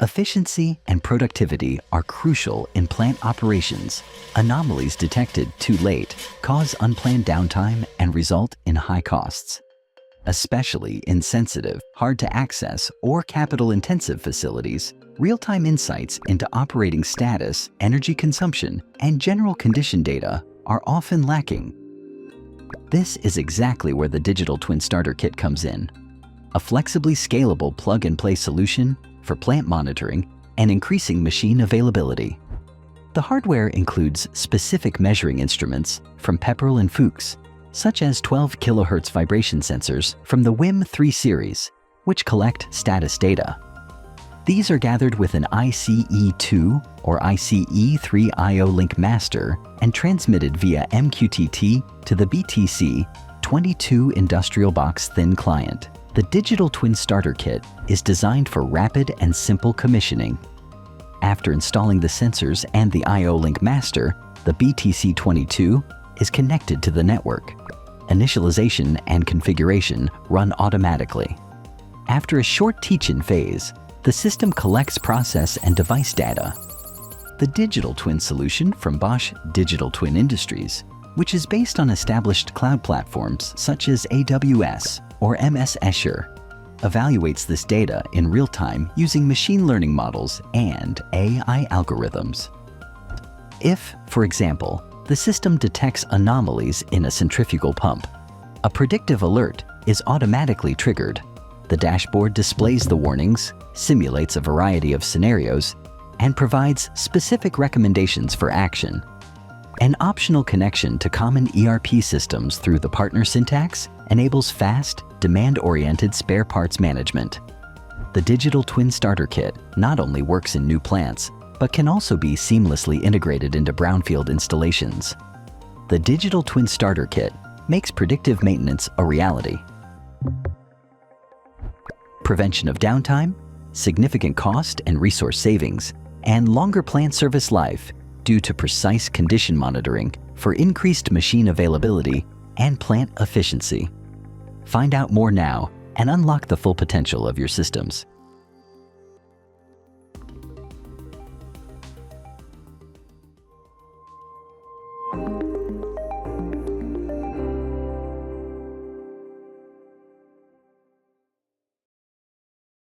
Efficiency and productivity are crucial in plant operations. Anomalies detected too late cause unplanned downtime and result in high costs. Especially in sensitive, hard-to-access, or capital-intensive facilities, real-time insights into operating status, energy consumption, and general condition data are often lacking. This is exactly where the Digital Twin Starter Kit comes in, a flexibly scalable plug-and-play solution for plant monitoring and increasing machine availability. The hardware includes specific measuring instruments from Pepperl+Fuchs, such as 12 kHz vibration sensors from the WIM3 series, which collect status data. These are gathered with an ICE2 or ICE3 IO-Link master and transmitted via MQTT to the BTC22 Industrial Box Thin client. The Digital Twin Starter Kit is designed for rapid and simple commissioning. After installing the sensors and the IO-Link master, the BTC22 is connected to the network. Initialization and configuration run automatically. After a short teach-in phase, the system collects process and device data. The Digital Twin solution from Bosch Digital Twin Industries, which is based on established cloud platforms such as AWS or MS Azure, evaluates this data in real time using machine learning models and AI algorithms. If, for example, the system detects anomalies in a centrifugal pump, a predictive alert is automatically triggered. The dashboard displays the warnings, simulates a variety of scenarios, and provides specific recommendations for action. An optional connection to common ERP systems through the partner syntax enables fast, demand-oriented spare parts management. The Digital Twin Starter Kit not only works in new plants, but can also be seamlessly integrated into brownfield installations. The Digital Twin Starter Kit makes predictive maintenance a reality. Prevention of downtime, significant cost and resource savings, and longer plant service life due to precise condition monitoring for increased machine availability and plant efficiency. Find out more now and unlock the full potential of your systems.